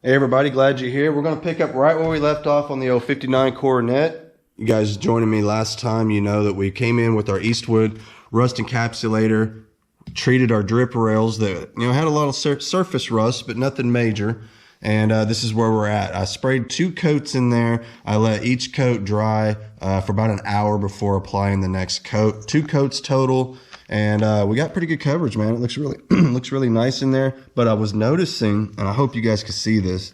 Hey everybody, glad you're here. We're going to pick up right where we left off on the old 59 Coronet. You guys joining me last time, you know that we came in with our Eastwood rust encapsulator, treated our drip rails that had a lot of surface rust, but nothing major. And this is where we're at. I sprayed 2 coats in there. I let each coat dry for about an hour before applying the next coat. 2 coats total. And we got pretty good coverage, man. It looks really looks really nice in there. But I was noticing, and I hope you guys can see this,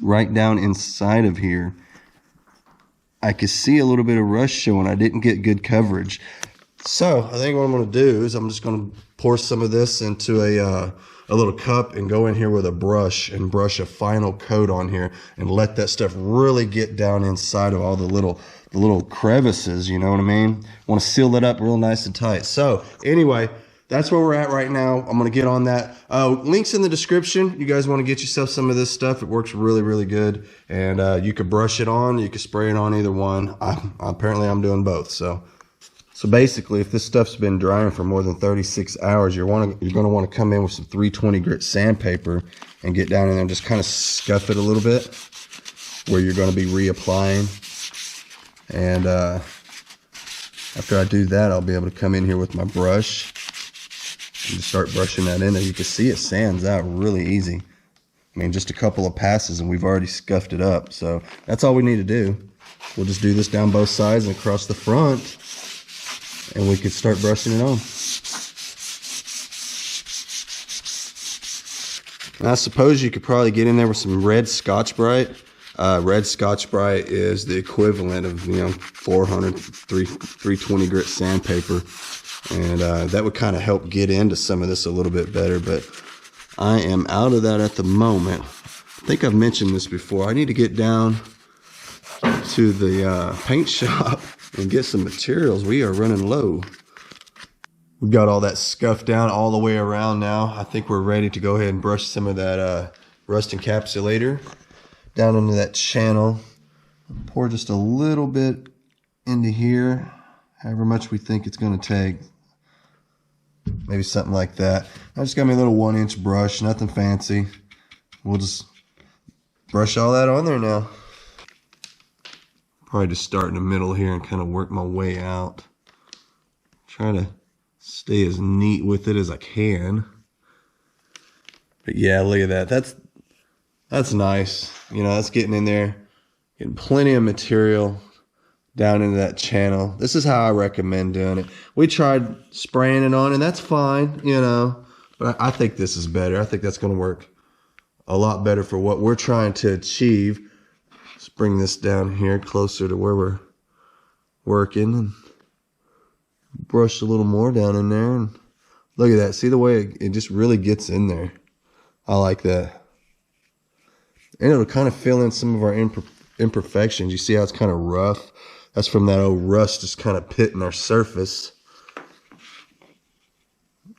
right down inside of here, I could see a little bit of rust showing. I didn't get good coverage. So I think what I'm going to do is I'm just going to pour some of this into a little cup and go in here with a brush and brush a final coat on here and let that stuff really get down inside of all the little crevices, you know what I mean? Want to seal that up real nice and tight. So anyway, that's where we're at right now. I'm going to get on that. Links in the description. You guys want to get yourself some of this stuff. It works really, really good. And you could brush it on. You could spray it on either one. Apparently I'm doing both. So basically, if this stuff's been drying for more than 36 hours, you're going to want to come in with some 320 grit sandpaper and get down in there and just kind of scuff it a little bit where you're going to be reapplying. And after I do that, I'll be able to come in here with my brush and just start brushing that in there. You can see it sands out really easy. I mean, just a couple of passes and we've already scuffed it up. So that's all we need to do. We'll just do this down both sides and across the front, and we could start brushing it on. And I suppose you could probably get in there with some red Scotch-Brite. Red Scotch-Brite is the equivalent of 320 grit sandpaper, and that would kind of help get into some of this a little bit better. But I am out of that at the moment. I think I've mentioned this before. I need to get down to the paint shop and get some materials. We are running low. We've got all that scuffed down all the way around now. I think we're ready to go ahead and brush some of that rust encapsulator down into that channel. Pour just a little bit into here, however much we think it's going to take. Maybe something like that. I just got me a little 1-inch brush, nothing fancy. We'll just brush all that on there now. Probably just start in the middle here and kind of work my way out. Try to stay as neat with it as I can. But yeah, look at that. That's nice. That's getting in there, getting plenty of material down into that channel. This is how I recommend doing it. We tried spraying it on, and that's fine, but I think this is better. I think that's going to work a lot better for what we're trying to achieve. Let's bring this down here closer to where we're working and brush a little more down in there. And look at that. See the way it just really gets in there. I like that. And it'll kind of fill in some of our imperfections. You see how it's kind of rough? That's from that old rust just kind of pitting our surface.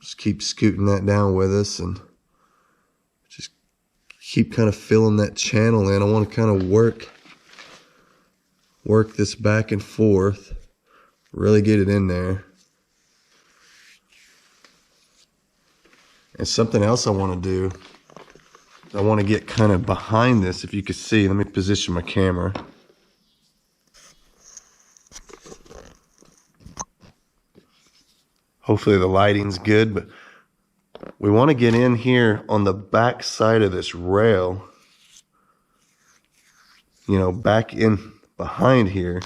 Just keep scooting that down with us and just keep kind of filling that channel in. I want to kind of work this back and forth. Really get it in there. And something else I want to do, I want to get kind of behind this. If you could see, let me position my camera. Hopefully the lighting's good, but we want to get in here on the back side of this rail, back in behind here.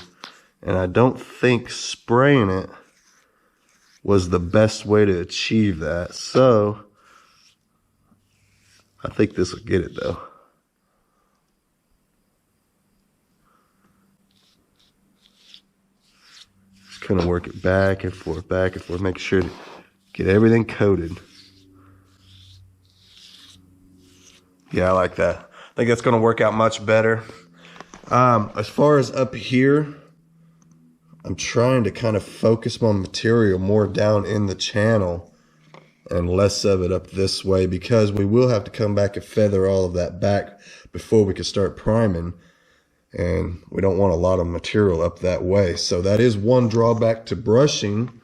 And I don't think spraying it was the best way to achieve that. So I think this will get it though. Just kind of work it back and forth, make sure to get everything coated. Yeah, I like that. I think that's going to work out much better. As far as up here, I'm trying to kind of focus my material more down in the channel and less of it up this way, because we will have to come back and feather all of that back before we can start priming, and we don't want a lot of material up that way. So that is one drawback to brushing.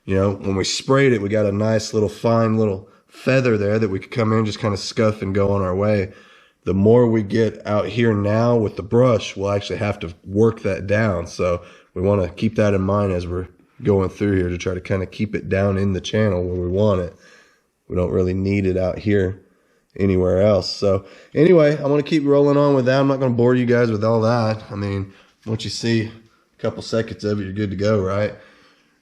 When we sprayed it, we got a nice little fine little feather there that we could come in, just kind of scuff and go on our way. the more we get out here now with the brush, we'll actually have to work that down. So we want to keep that in mind as we're going through here to try to kind of keep it down in the channel where we want it. We don't really need it out here anywhere else. So anyway, I'm going to keep rolling on with that. I'm not going to bore you guys with all that. I mean, once you see a couple seconds of it, you're good to go, right?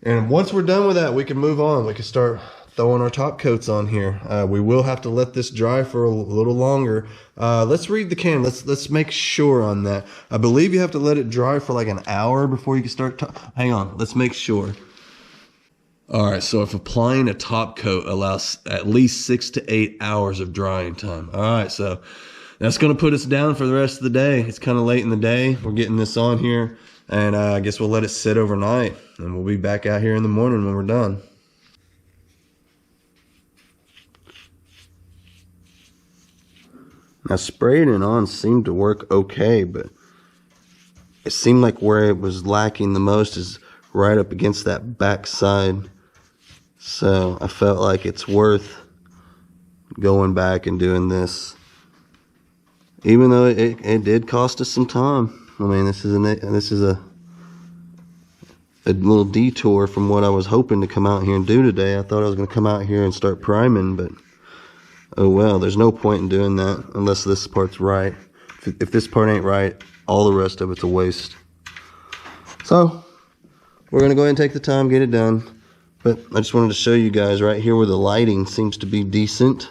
And once we're done with that, we can move on. We can start throwing our top coats on here. We will have to let this dry for a little longer. Let's read the can. Let's make sure on that. I believe you have to let it dry for like an hour before you can start. Hang on, let's make sure. All right, so if applying a top coat allows at least 6 to 8 hours of drying time. All right, so that's going to put us down for the rest of the day. It's kind of late in the day. We're getting this on here, and I guess we'll let it sit overnight, and we'll be back out here in the morning when we're done. Now, spraying it on seemed to work okay, but it seemed like where it was lacking the most is right up against that back side. So I felt like it's worth going back and doing this, even though it did cost us some time. I mean, this is a little detour from what I was hoping to come out here and do today. I thought I was going to come out here and start priming, but oh well, there's no point in doing that unless this part's right. If this part ain't right, all the rest of it's a waste. So we're going to go ahead and take the time, get it done. But I just wanted to show you guys right here where the lighting seems to be decent.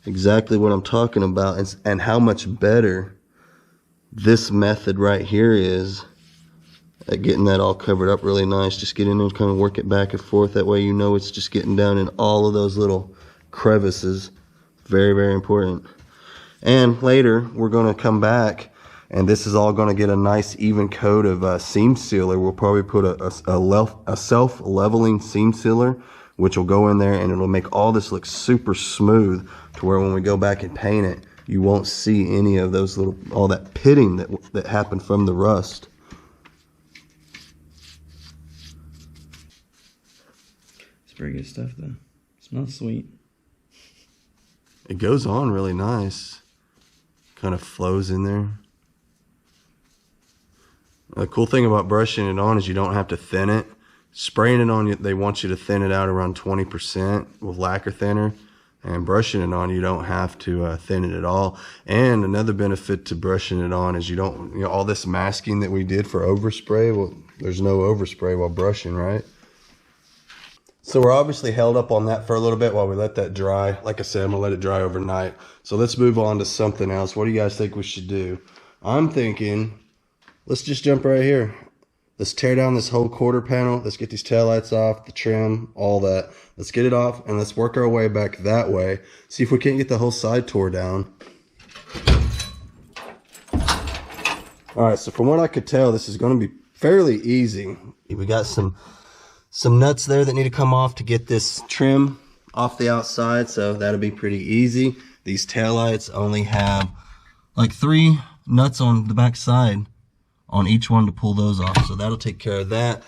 Exactly what I'm talking about, and how much better this method right here is at getting that all covered up really nice. Just get in there and kind of work it back and forth. That way you know it's just getting down in all of those little crevices. Very, very important. And later we're going to come back, and this is all going to get a nice even coat of seam sealer. We'll probably put a self-leveling seam sealer, which will go in there and it'll make all this look super smooth to where when we go back and paint it, you won't see any of those all that pitting that happened from the rust. It's pretty good stuff though. It smells sweet. It goes on really nice. Kind of flows in there. The cool thing about brushing it on is you don't have to thin it. Spraying it on, they want you to thin it out around 20% with lacquer thinner. And brushing it on, you don't have to thin it at all. And another benefit to brushing it on is you don't, all this masking that we did for overspray, well, there's no overspray while brushing, right? So we're obviously held up on that for a little bit while we let that dry. Like I said, I'm gonna let it dry overnight. So let's move on to something else. What do you guys think we should do? I'm thinking, let's just jump right here. Let's tear down this whole quarter panel. Let's get these taillights off, the trim, all that. Let's get it off, and let's work our way back that way. See if we can't get the whole side tore down. All right, so from what I could tell, this is gonna be fairly easy. We got some nuts there that need to come off to get this trim off the outside, so that'll be pretty easy. These taillights only have like 3 nuts on the back side on each one to pull those off, so that'll take care of that.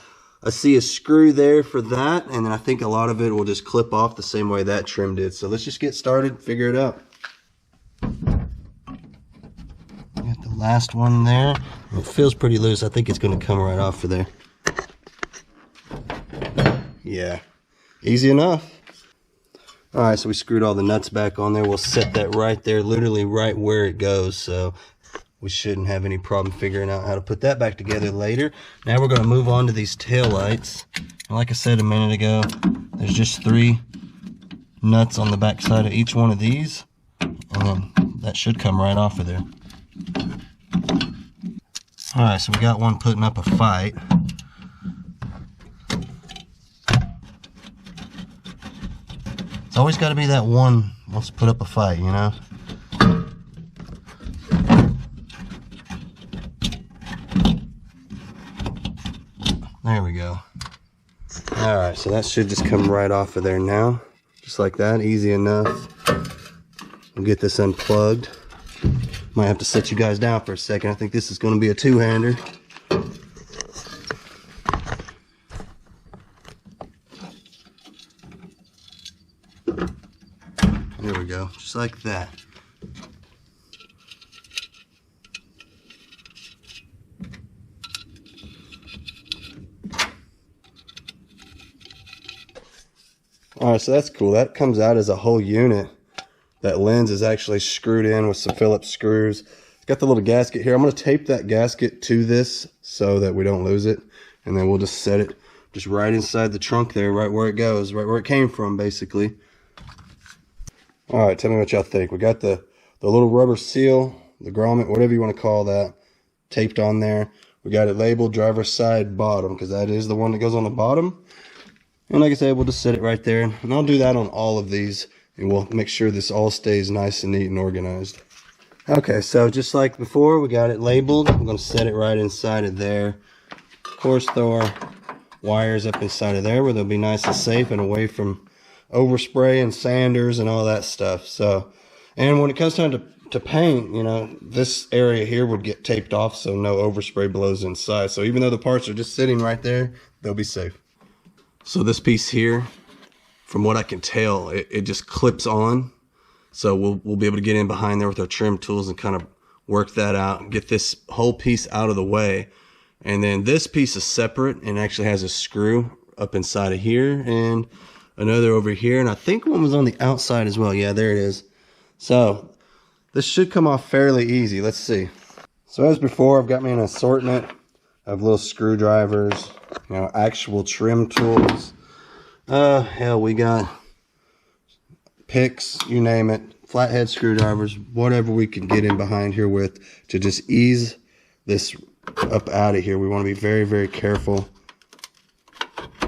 I see a screw there for that, and then I think a lot of it will just clip off the same way that trim did. So let's just get started, figure it out. Got the last one there. It feels pretty loose. I think it's going to come right off of there. Yeah, easy enough. All right, so we screwed all the nuts back on there. We'll set that right there, literally right where it goes. So we shouldn't have any problem figuring out how to put that back together later. Now we're going to move on to these tail lights. And like I said a minute ago, there's just 3 nuts on the back side of each one of these. And then that should come right off of there. All right, so we got one putting up a fight. It's always got to be that one wants to put up a fight, you know? There we go. All right, so that should just come right off of there now. Just like that, easy enough. We'll get this unplugged. Might have to set you guys down for a second. I think this is going to be a 2-hander. There we go, just like that. All right, so that's cool. That comes out as a whole unit. That lens is actually screwed in with some Phillips screws. It's got the little gasket here. I'm going to tape that gasket to this so that we don't lose it. And then we'll just set it just right inside the trunk there, right where it goes, right where it came from, basically. All right, tell me what y'all think. We got the little rubber seal, the grommet, whatever you want to call that, taped on there. We got it labeled driver's side bottom because that is the one that goes on the bottom. And like I said, we'll just set it right there. And I'll do that on all of these. And we'll make sure this all stays nice and neat and organized. Okay, so just like before, we got it labeled. I'm going to set it right inside of there. Of course, throw our wires up inside of there where they'll be nice and safe and away from overspray and sanders and all that stuff. So, and when it comes time to paint, you know, this area here would get taped off so no overspray blows inside. So even though the parts are just sitting right there, they'll be safe. So this piece here, from what I can tell, it just clips on. So we'll be able to get in behind there with our trim tools and kind of work that out and get this whole piece out of the way. And then this piece is separate and actually has a screw up inside of here and another over here. And I think one was on the outside as well. Yeah, there it is. So this should come off fairly easy. Let's see. So as before, I've got me an assortment of little screwdrivers, you know, actual trim tools. Hell, we got picks, you name it, flathead screwdrivers, whatever we can get in behind here with to just ease this up out of here. We want to be very, very careful.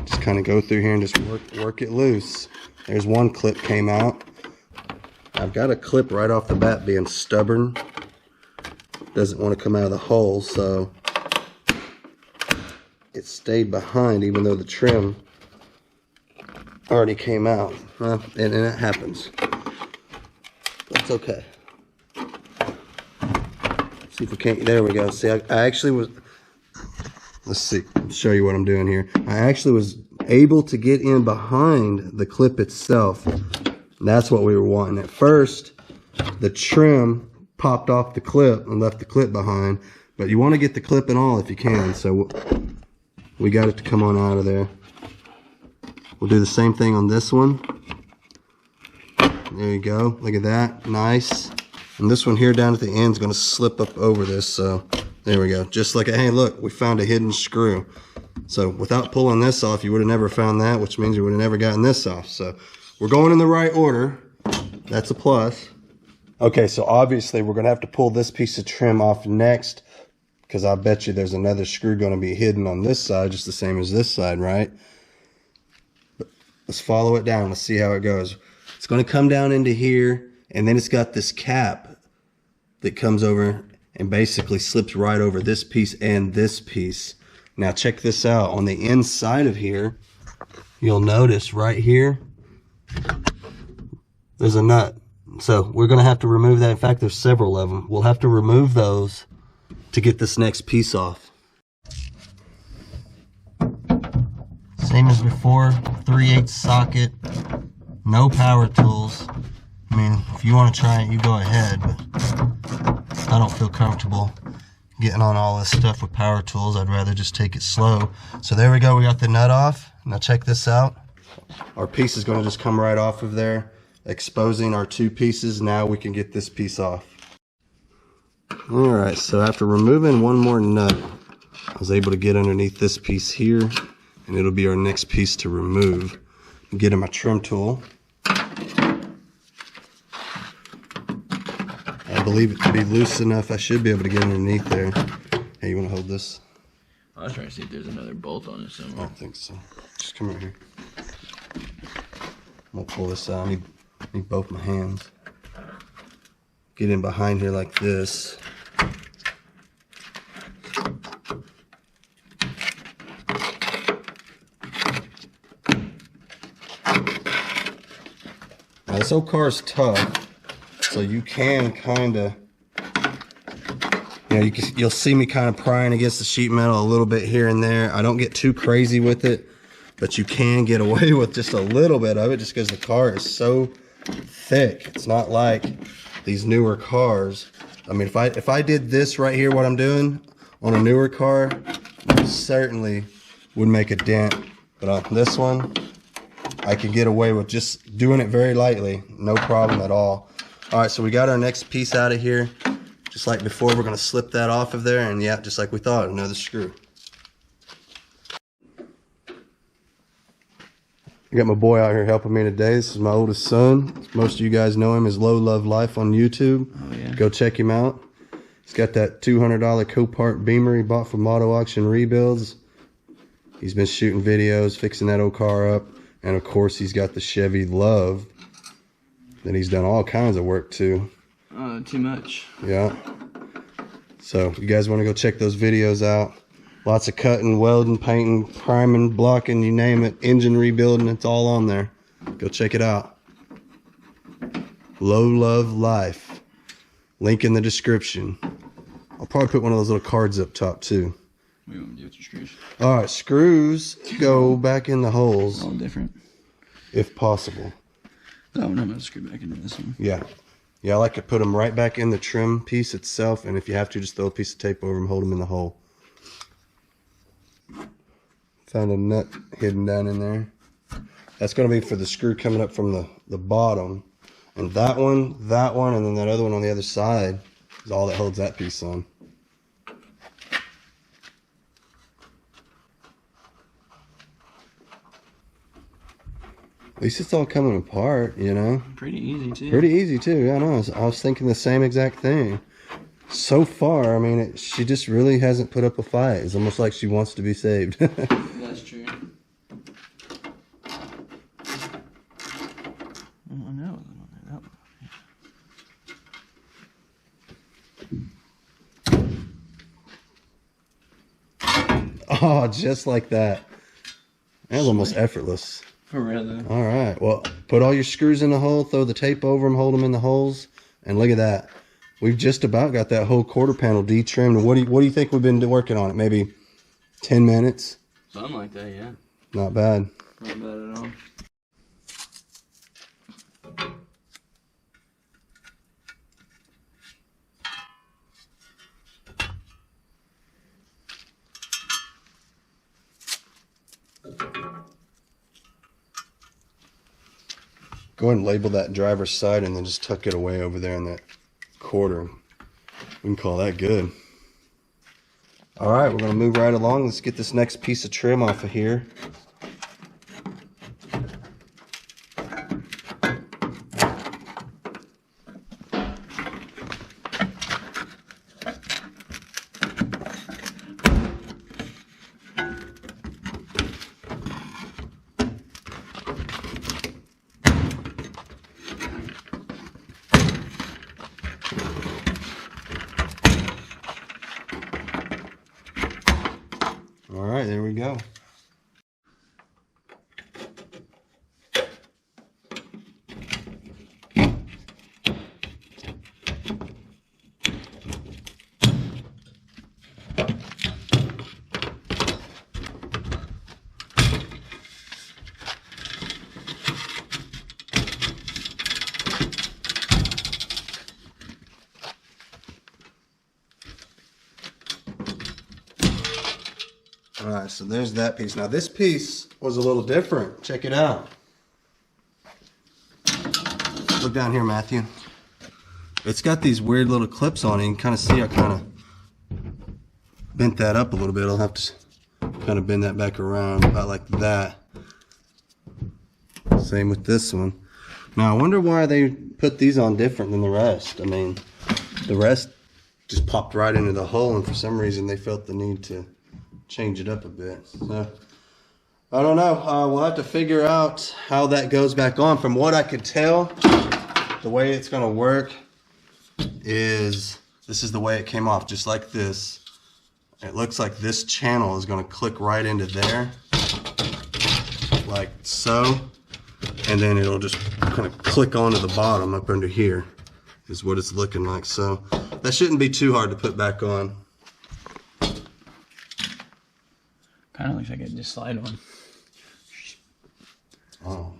Just kind of go through here and just work it loose. There's one clip came out. I've got a clip right off the bat being stubborn. Doesn't want to come out of the hole, so it stayed behind even though the trim already came out. And it happens. That's okay. See if we can't, there we go. See, I actually was, let's see, show you what I'm doing here. I actually was able to get in behind the clip itself. That's what we were wanting. At first, the trim popped off the clip and left the clip behind, but you want to get the clip and all if you can. So we got it to come on out of there. We'll do the same thing on this one. There you go. Look at that. Nice. And this one here down at the end is going to slip up over this. So there we go. Just like, hey, look, we found a hidden screw. So without pulling this off, you would have never found that, which means you would have never gotten this off. So we're going in the right order. That's a plus. Okay, so obviously we're going to have to pull this piece of trim off next, because I bet you there's another screw going to be hidden on this side, just the same as this side, right? But let's follow it down. Let's see how it goes. It's going to come down into here, and then it's got this cap that comes over and basically slips right over this piece and this piece. Now check this out. On the inside of here, you'll notice right here, there's a nut. So we're going to have to remove that. In fact, there's several of them. We'll have to remove those to get this next piece off. Same as before, 3/8 socket, no power tools. I mean, if you want to try it, you go ahead, but I don't feel comfortable getting on all this stuff with power tools. I'd rather just take it slow. So there we go, we got the nut off. Now check this out. Our piece is going to just come right off of there, exposing our two pieces. Now we can get this piece off. Alright, so after removing one more nut, I was able to get underneath this piece here, and it'll be our next piece to remove. Get in my trim tool. I believe it to be loose enough. I should be able to get underneath there. Hey, you want to hold this? I was trying to see if there's another bolt on it somewhere. I don't think so. Just come right here. I'm going to pull this out. I need both my hands. Get in behind here like this. Now this old car is tough, so you can kind of, you know, you'll see me kind of prying against the sheet metal a little bit here and there. I don't get too crazy with it, but you can get away with just a little bit of it just because the car is so thick. It's not like these newer cars. I mean, if I did this right here, what I'm doing on a newer car, certainly would make a dent. But on this one, I can get away with just doing it very lightly. No problem at all. All right, so we got our next piece out of here. Just like before, we're gonna slip that off of there, and yeah, just like we thought, another screw. I got my boy out here helping me today. This is my oldest son. Most of you guys know him as Low Love Life on YouTube. Oh, yeah. Go check him out. He's got that $200 Copart Beamer he bought from Auto Auction Rebuilds. He's been shooting videos, fixing that old car up. And of course, he's got the Chevy Love that he's done all kinds of work to. Too much. Yeah. So if you guys want to go check those videos out. Lots of cutting, welding, painting, priming, blocking, you name it. Engine rebuilding, it's all on there. Go check it out. Low Love Life. Link in the description. I'll probably put one of those little cards up top too. We won't do it to screws. Alright, screws go back in the holes. All different. If possible. That one I'm going to screw back into this one. Yeah. Yeah, I like to put them right back in the trim piece itself. And if you have to, just throw a piece of tape over them, hold them in the hole. Found a nut hidden down in there. That's going to be for the screw coming up from the bottom. And that one, and then that other one on the other side is all that holds that piece on. At least it's all coming apart, you know? Pretty easy, too. Pretty easy, too. Yeah, I know. I was thinking the same exact thing. So far, I mean, she just really hasn't put up a fight. It's almost like she wants to be saved. That's true. Oh, no. Oh, just like that. That was almost effortless. For real, though. All right. Well, put all your screws in the hole, throw the tape over them, hold them in the holes, and look at that. We've just about got that whole quarter panel de-trimmed. What do you think we've been working on it? Maybe 10 minutes? Something like that, yeah. Not bad. Not bad at all. Go ahead and label that driver's side and then just tuck it away over there in that quarter. We can call that good. All right, we're going to move right along. Let's get this next piece of trim off of here. All right, there we go. All right, so there's that piece. Now this piece was a little different. Check it out. Look down here, Matthew. It's got these weird little clips on it. You can kind of see I kind of bent that up a little bit. I'll have to kind of bend that back around about like that. Same with this one. Now I wonder why they put these on different than the rest. I mean, the rest just popped right into the hole, and for some reason they felt the need to change it up a bit. So I don't know. We'll have to figure out how that goes back on. From what I could tell, the way it's going to work is this is the way it came off, just like this. It looks like this channel is going to click right into there, like so, and then it'll just kind of click onto the bottom up under here is what it's looking like. So that shouldn't be too hard to put back on. Kind of looks like it just slide on. Oh.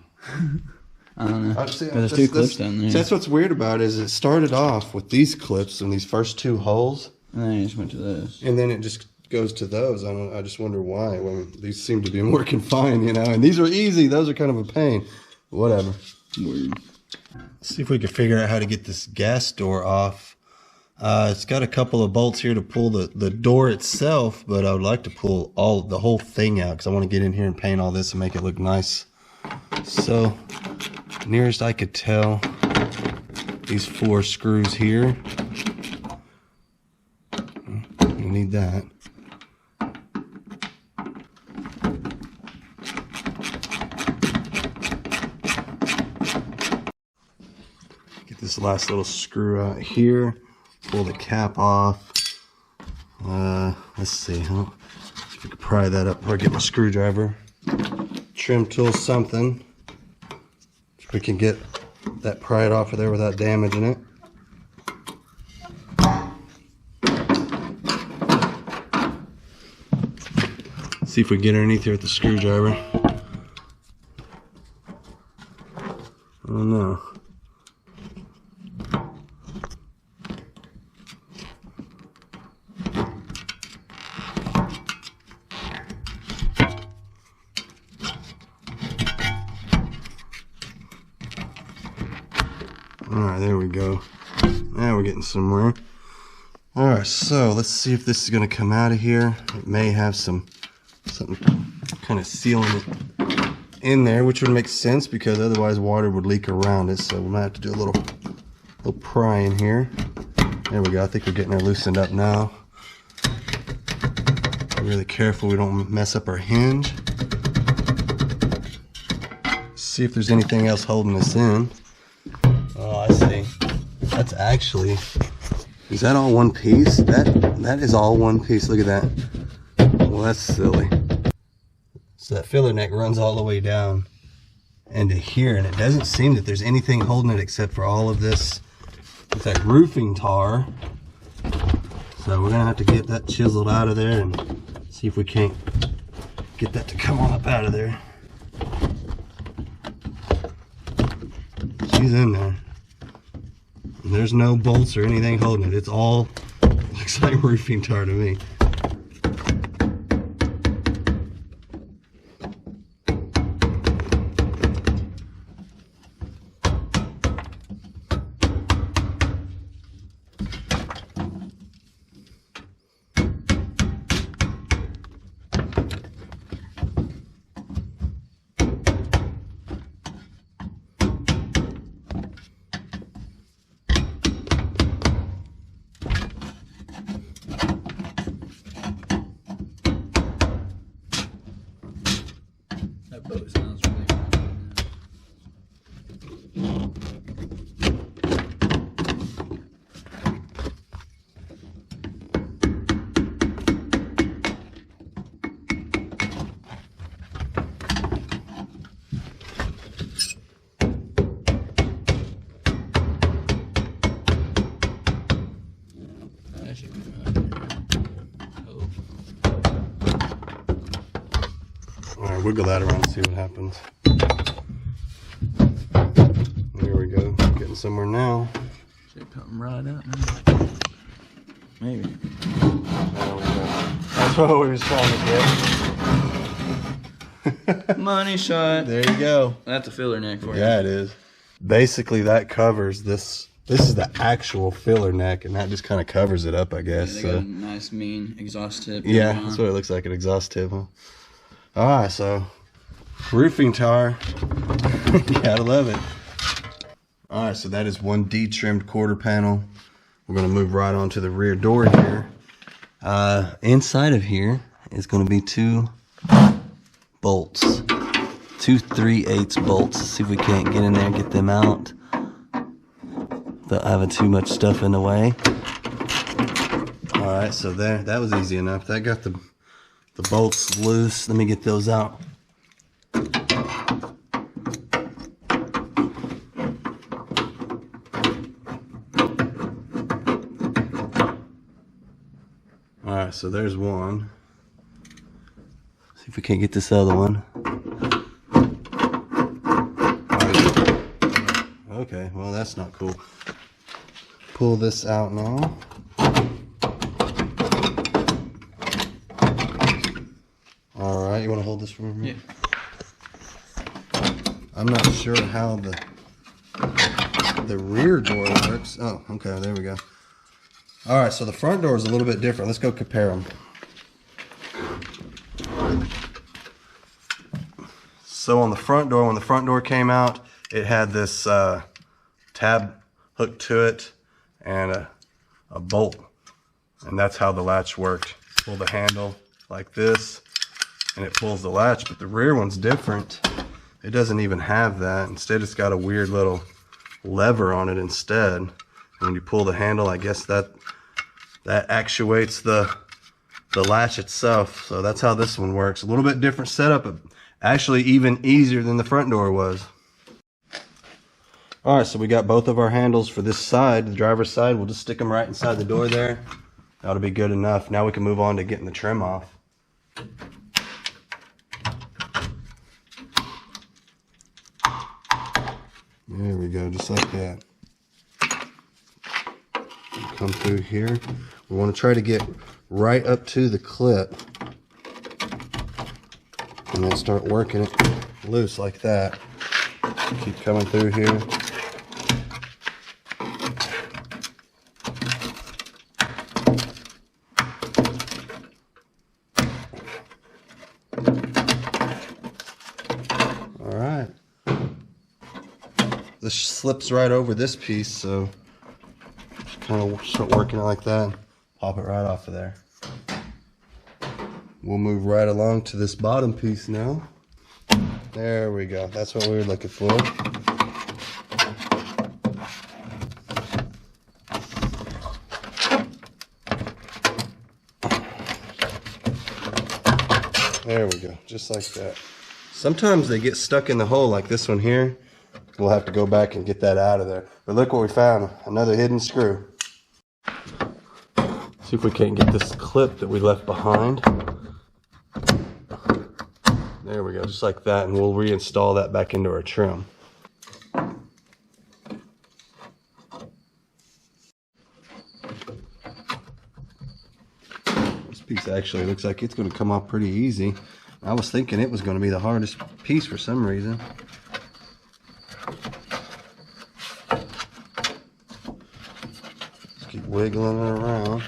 I don't know. See, There's two clips down there. That's what's weird about it, is it started off with these clips and these first two holes. And then I just went to this. And then it just goes to those. I just wonder why. Well, these seem to be working fine, you know. And these are easy. Those are kind of a pain. Whatever. Weird. Let's see if we can figure out how to get this gas door off. It's got a couple of bolts here to pull the door itself, but I would like to pull the whole thing out because I want to get in here and paint all this and make it look nice. So, nearest I could tell, these 4 screws here. You need that. Get this last little screw out here. Pull the cap off. Let's see, huh? If we could pry that up, or get my screwdriver, trim tool, something. If we can get that pried off of there without damaging it. See if we can get underneath here with the screwdriver. Oh no. Alright, there we go. Now we're getting somewhere. Alright, so let's see if this is going to come out of here. It may have something kind of sealing it in there, which would make sense because otherwise water would leak around it. So we might have to do a little prying here. There we go. I think we're getting her loosened up now. Be really careful we don't mess up our hinge. See if there's anything else holding this in. Oh, I see. That's actually, is that all one piece? That is all one piece. Look at that. Well, that's silly. So that filler neck runs all the way down into here, and it doesn't seem that there's anything holding it except for all of this with that roofing tar. So we're gonna have to get that chiseled out of there and see if we can't get that to come on up out of there. She's in there. And there's no bolts or anything holding it. It's all, looks like roofing tar to me. That boat sounds really fun. That should be fun. Alright, wiggle that around and see what happens. There we go. Getting somewhere now. Should come right out now. Maybe. There we go. That's what we was trying to get. Money shot. There you go. That's a filler neck for you. Yeah, it is. Basically, that covers this. This is the actual filler neck, and that just kind of covers it up, I guess. Yeah, they got a nice, mean exhaust tip. Yeah, that's what it looks like, an exhaust tip, huh? Alright, so roofing tar. Gotta love it. Alright, so that is one de-trimmed quarter panel. We're going to move right on to the rear door here. Inside of here is going to be 2 bolts. 2 3/8 bolts. Let's see if we can't get in there and get them out without having too much stuff in the way. Alright, so there, that was easy enough. That got the bolts loose. Let me get those out. Alright, so there's one. See if we can't get this other one. Okay, well that's not cool. Pull this out now. right, you want to hold this for me? Yeah. I'm not sure how the rear door works. Oh, okay, there we go. All right, so the front door is a little bit different. Let's go compare them. So on the front door, when the front door came out, it had this tab hooked to it and a bolt. And that's how the latch worked. Pull the handle like this, and it pulls the latch. But the rear one's different. It doesn't even have that. Instead, it's got a weird little lever on it instead. And when you pull the handle, I guess that actuates the latch itself. So that's how this one works. A little bit different setup, but actually even easier than the front door was. All right, so we got both of our handles for this side, the driver's side. We'll just stick them right inside the door there. That'll be good enough. Now we can move on to getting the trim off. There we go, just like that. Come through here. We want to try to get right up to the clip and then start working it loose like that. Keep coming through here. All right. This slips right over this piece, so just kind of start working it like that. Pop it right off of there. We'll move right along to this bottom piece now. There we go. That's what we were looking for. There we go. Just like that. Sometimes they get stuck in the hole like this one here. We'll have to go back and get that out of there. But look what we found. Another hidden screw. See if we can't get this clip that we left behind. There we go, just like that, and we'll reinstall that back into our trim. This piece actually looks like it's going to come off pretty easy. I was thinking it was going to be the hardest piece for some reason. Just keep wiggling it around.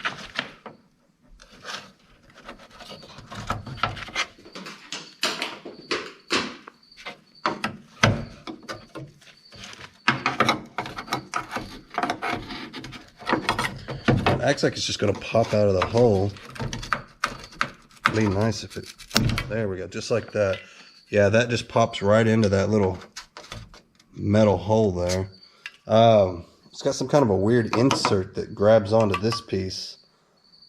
Acts like it's just going to pop out of the hole. It'd be nice if it... There we go, just like that. Yeah, that just pops right into that little metal hole there. It's got some kind of a weird insert that grabs onto this piece.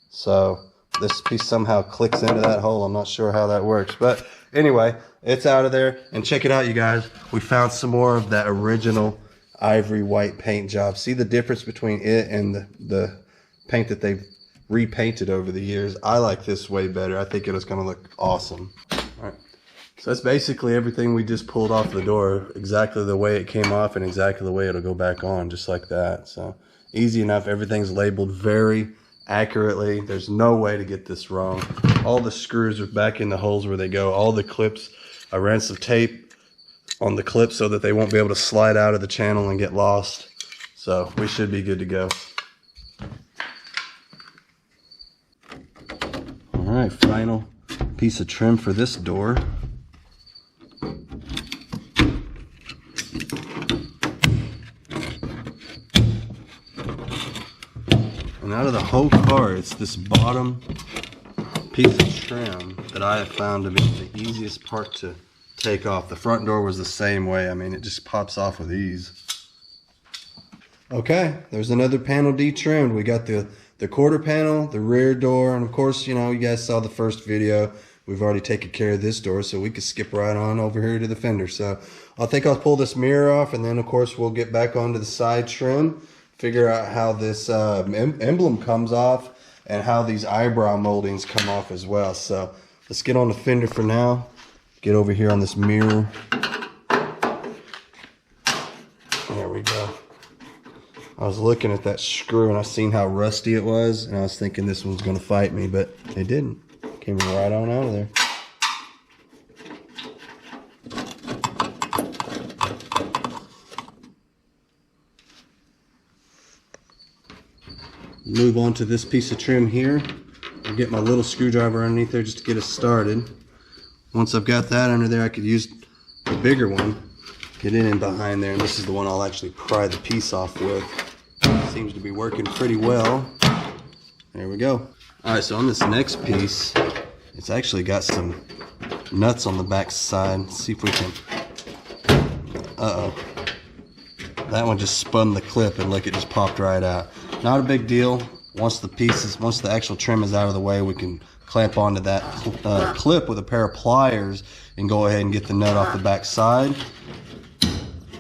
So this piece somehow clicks into that hole. I'm not sure how that works. But anyway, it's out of there. And check it out, you guys. We found some more of that original ivory white paint job. See the difference between it and the paint that they've repainted over the years. I like this way better. I think it's going to look awesome. All right. So that's basically everything we just pulled off the door. Exactly the way it came off and exactly the way it'll go back on, just like that. So easy enough. Everything's labeled very accurately. There's no way to get this wrong. All the screws are back in the holes where they go. All the clips, I ran some tape on the clips so that they won't be able to slide out of the channel and get lost. So we should be good to go. All right, final piece of trim for this door. And out of the whole car, it's this bottom piece of trim that I have found to be the easiest part to take off. The front door was the same way. I mean, it just pops off with ease. Okay, there's another panel detrimmed. We got the quarter panel, the rear door, and of course, you know, you guys saw the first video. We've already taken care of this door, so we could skip right on over here to the fender. So I think I'll pull this mirror off, and then of course we'll get back onto the side trim, figure out how this emblem comes off, and how these eyebrow moldings come off as well. So let's get on the fender for now. Get over here on this mirror. There we go. I was looking at that screw and I seen how rusty it was, and I was thinking this one's going to fight me, but it didn't. Came right on out of there. Move on to this piece of trim here. I'll get my little screwdriver underneath there just to get us started. Once I've got that under there, I could use the bigger one, get it in behind there, and this is the one I'll actually pry the piece off with. Seems to be working pretty well. There we go. Alright, so on this next piece, it's actually got some nuts on the back side. Let's see if we can... Uh-oh. That one just spun the clip and look, it just popped right out. Not a big deal. Once the actual trim is out of the way, we can clamp onto that clip with a pair of pliers and go ahead and get the nut off the back side.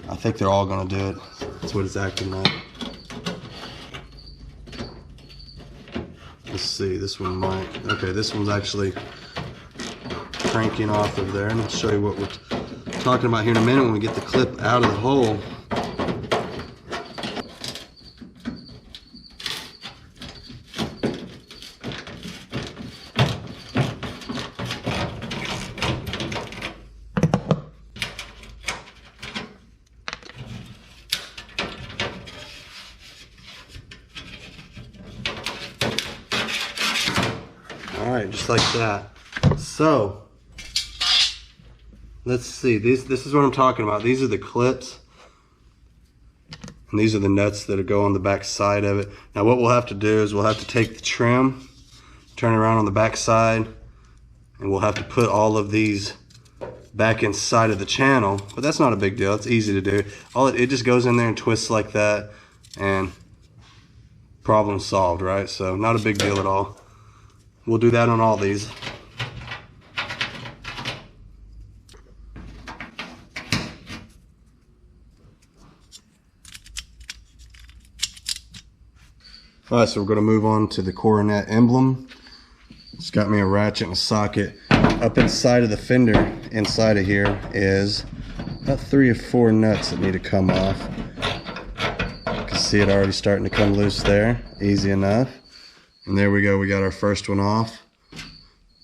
I think they're all gonna do it. That's what it's acting like. Let's see, this one might. Okay, this one's actually cranking off of there, and I'll show you what we're talking about here in a minute when we get the clip out of the hole. Alright, just like that. So, let's see. This is what I'm talking about. These are the clips. And these are the nuts that go on the back side of it. Now what we'll have to do is we'll have to take the trim, turn it around on the back side, and we'll have to put all of these back inside of the channel. But that's not a big deal. It's easy to do. It just goes in there and twists like that, and problem solved, right? So not a big deal at all. We'll do that on all these. Alright, so we're going to move on to the Coronet emblem. It's got me a ratchet and a socket. Up inside of the fender, inside of here, is about 3 or 4 nuts that need to come off. You can see it already starting to come loose there. Easy enough. And there we go, we got our first one off. I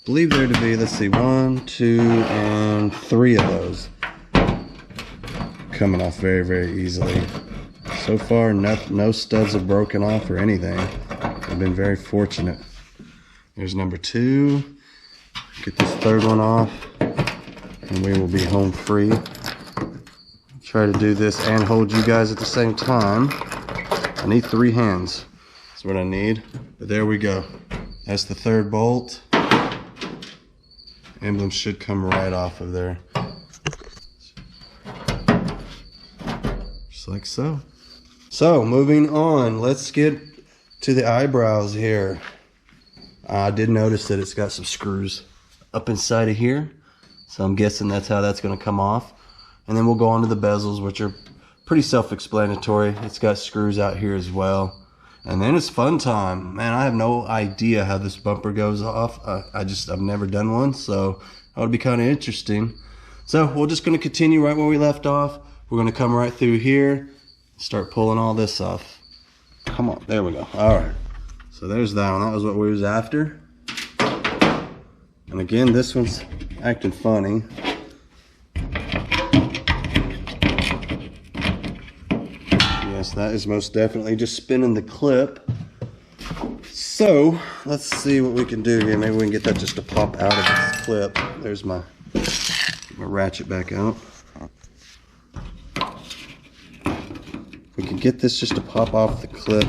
believe there to be, let's see, 1, 2, and 3 of those. Coming off very, very easily. So far, no studs have broken off or anything. I've been very fortunate. There's number 2. Get this third one off, and we will be home free. Try to do this and hold you guys at the same time. I need 3 hands. That's what I need. But there we go. That's the third bolt. Emblem should come right off of there. Just like so. So, moving on, let's get to the eyebrows here. I did notice that it's got some screws up inside of here, so I'm guessing that's how that's going to come off. And then we'll go on to the bezels, which are pretty self-explanatory. It's got screws out here as well. And then it's fun time. Man, I have no idea how this bumper goes off. I've never done one, so that would be kind of interesting. So we're just going to continue right where we left off. We're going to come right through here, start pulling all this off. Come on, there we go. All right, so there's that one. That was what we was after. And again, this one's acting funny. Yes, that is most definitely just spinning the clip. So let's see what we can do here. Maybe we can get that just to pop out of this clip. There's my ratchet back out. We can get this just to pop off the clip.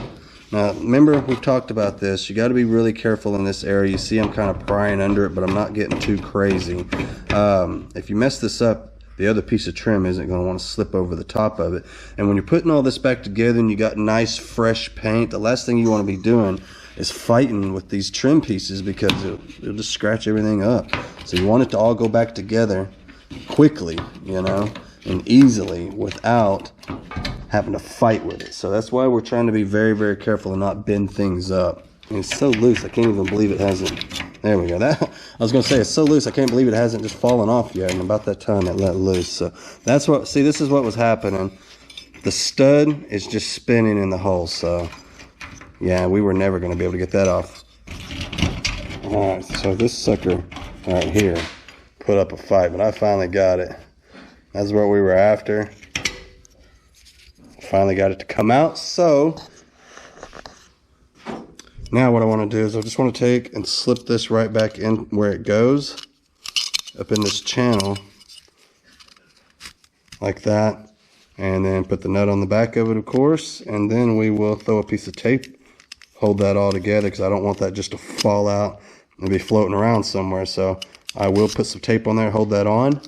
Now, remember, we've talked about this. You got to be really careful in this area. You see I'm kind of prying under it, but I'm not getting too crazy. If you mess this up, the other piece of trim isn't going to want to slip over the top of it. And when you're putting all this back together and you got nice, fresh paint, the last thing you want to be doing is fighting with these trim pieces, because it'll just scratch everything up. So you want it to all go back together quickly, you know, and easily without having to fight with it. So that's why we're trying to be very, very careful and not bend things up. And it's so loose, I can't even believe it hasn't. There we go. That I was gonna say, it's so loose, I can't believe it hasn't just fallen off yet. And about that time it let loose. So that's what. See, this is what was happening. The stud is just spinning in the hole. So yeah, we were never gonna be able to get that off. All right. So this sucker right here put up a fight, but I finally got it. That's what we were after. Finally got it to come out. So Now what I want to do is I just want to take and slip this right back in where it goes, up in this channel, like that. And then put the nut on the back of it, of course. And then we will throw a piece of tape, hold that all together, because I don't want that just to fall out and be floating around somewhere. So I will put some tape on there, hold that on.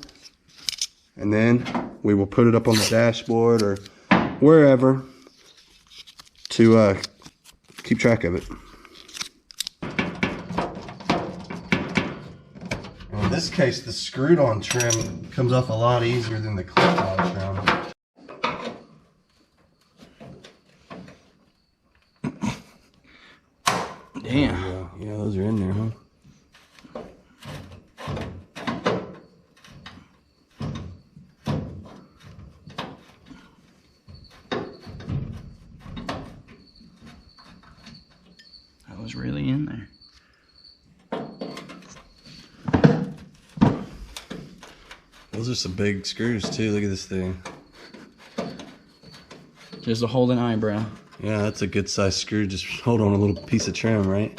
And then we will put it up on the dashboard or wherever to keep track of it. In this case, the screwed on trim comes off a lot easier than the clipped on trim. Damn. Yeah, those are in there, huh? That was really in there. Those are some big screws too. Look at this thing. Just to hold an eyebrow. Yeah, that's a good size screw. Just hold on a little piece of trim, right?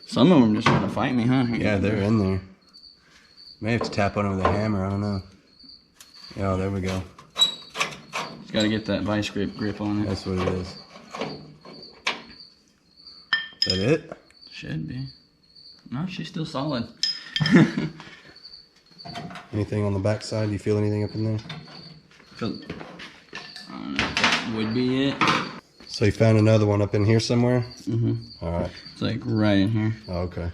Some of them just trying to fight me, huh? Yeah, they're in there. May have to tap on it with a hammer. I don't know. Yeah, there we go. Just gotta get that vice grip on it. That's what it is. Is that it? Should be. No, she's still solid. Anything on the back side? Do you feel anything up in there? I don't know. That would be it. So you found another one up in here somewhere? Mm-hmm. All right. It's like right in here. Oh, okay.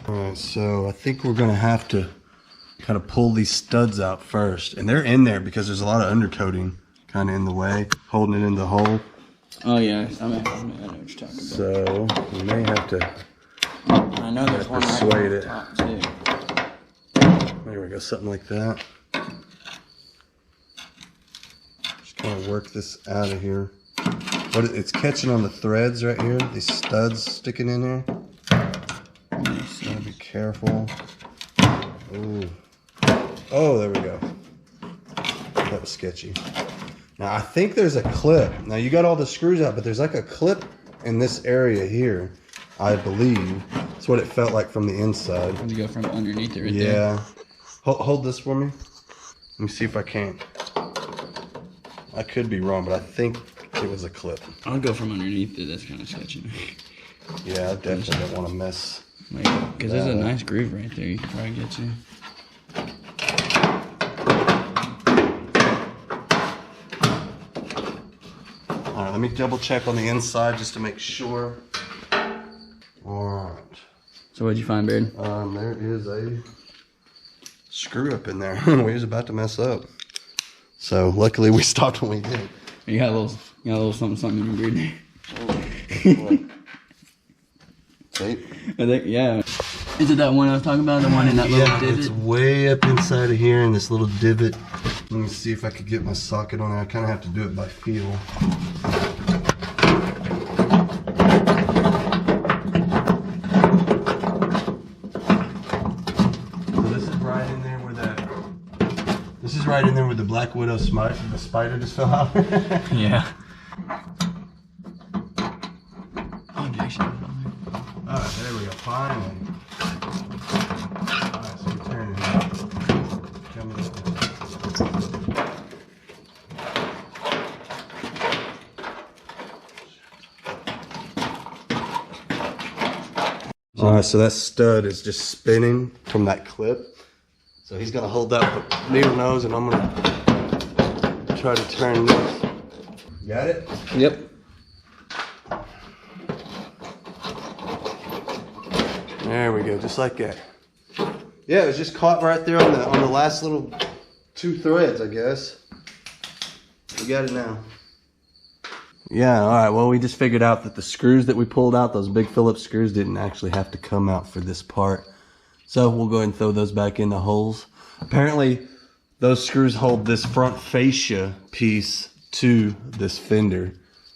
Alright, so I think we're going to have to kind of pull these studs out first. And they're in there because there's a lot of undercoating kind of in the way, holding it in the hole. Oh, yeah. I know what you're talking about. So we may have to I know there's one right persuade at it. the top, too. There we go, something like that. Just kind of work this out of here. It's catching on the threads right here, these studs sticking in there. So be careful. Ooh. Oh, there we go. That was sketchy. Now I think there's a clip. Now you got all the screws out, but there's like a clip in this area here, I believe. That's what it felt like from the inside. Let me go from underneath it right Yeah. there. Hold this for me. Let me see if I can. I could be wrong, but I think it was a clip. I'll go from underneath it. That's kind of sketchy. Yeah, I definitely don't want to mess. Because there's a nice groove right there. You can probably get to. All right, let me double check on the inside just to make sure. All right. So what'd you find, Beard? There is a screw up in there. We was about to mess up. So luckily we stopped when we did. You got a little something in your beard. Tape? I think, yeah. Is it that one I was talking about? The one in that little divot? It's way up inside of here in this little divot. Let me see if I could get my socket on there. I kind of have to do it by feel. So this is right in there where this is right in there where the Black Widow the spider just fell out. Yeah. Oh, Jason. Alright, there we go. Finally. Alright, so we're turning it. Coming up. Alright, so that stud is just spinning from that clip. So he's gonna hold that with the needle nose and I'm gonna try to turn this. Got it? Yep. There we go, just like that. Yeah, it was just caught right there on the last little 2 threads, I guess. We got it now. Yeah, all right. Well, we just figured out that the screws that we pulled out, those big Phillips screws, didn't actually have to come out for this part. So we'll go ahead and throw those back in the holes. Apparently, those screws hold this front fascia piece to this fender.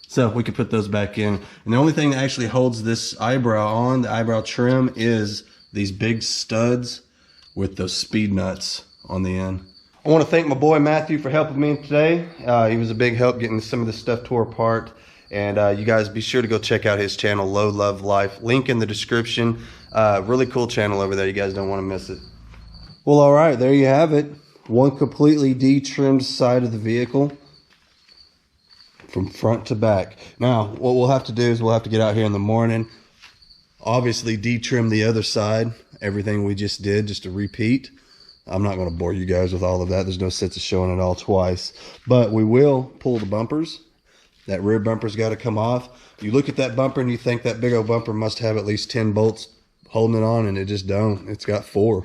So we could put those back in. And the only thing that actually holds this eyebrow on, the eyebrow trim, is these big studs with those speed nuts on the end. I want to thank my boy Matthew for helping me today. He was a big help getting some of this stuff tore apart. And you guys be sure to go check out his channel, Low Love Life. Link in the description. Really cool channel over there. You guys don't want to miss it. Well, all right, there you have it. One completely de-trimmed side of the vehicle from front to back. Now, what we'll have to do is we'll have to get out here in the morning, obviously de-trim the other side, everything we just did, just to repeat. I'm not going to bore you guys with all of that. There's no sense of showing it all twice. But we will pull the bumpers. That rear bumper's got to come off. You look at that bumper and you think that big old bumper must have at least 10 bolts holding it on, and it just don't. It's got 4.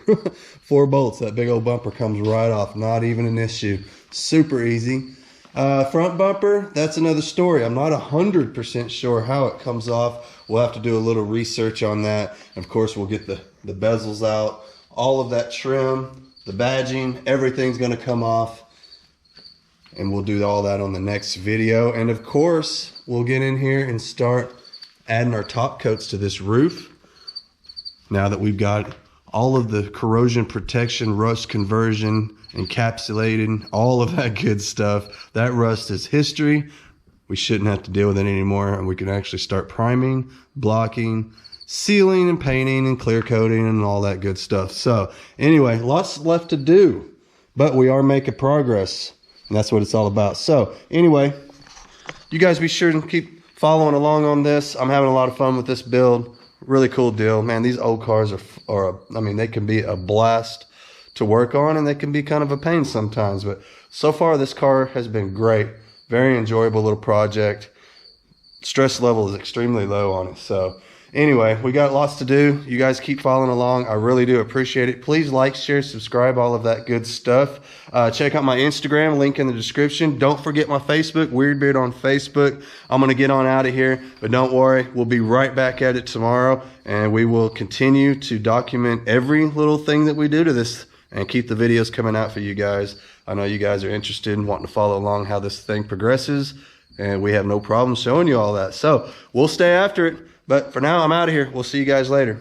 4 bolts. That big old bumper comes right off. Not even an issue. Super easy. Front bumper, that's another story. I'm not 100% sure how it comes off. We'll have to do a little research on that. Of course, we'll get the bezels out. All of that trim, the badging, everything's going to come off. And we'll do all that on the next video. And of course, we'll get in here and start adding our top coats to this roof. Now that we've got all of the corrosion protection, rust conversion, encapsulating, all of that good stuff. That rust is history. We shouldn't have to deal with it anymore. And we can actually start priming, blocking, sealing and painting and clear coating and all that good stuff. So anyway, lots left to do, but we are making progress, and that's what it's all about. So anyway, you guys be sure to keep following along on this. I'm having a lot of fun with this build. Really cool deal, man. These old cars are I mean, they can be a blast to work on, and they can be kind of a pain sometimes, but so far this car has been great. Very enjoyable little project. Stress level is extremely low on it. So anyway, we got lots to do. You guys keep following along. I really do appreciate it. Please like, share, subscribe, all of that good stuff. Check out my Instagram, link in the description. Don't forget my Facebook, Weirdbeard on Facebook. I'm going to get on out of here, but don't worry. We'll be right back at it tomorrow, and we will continue to document every little thing that we do to this and keep the videos coming out for you guys. I know you guys are interested in wanting to follow along how this thing progresses, and we have no problem showing you all that. So we'll stay after it. But for now, I'm out of here. We'll see you guys later.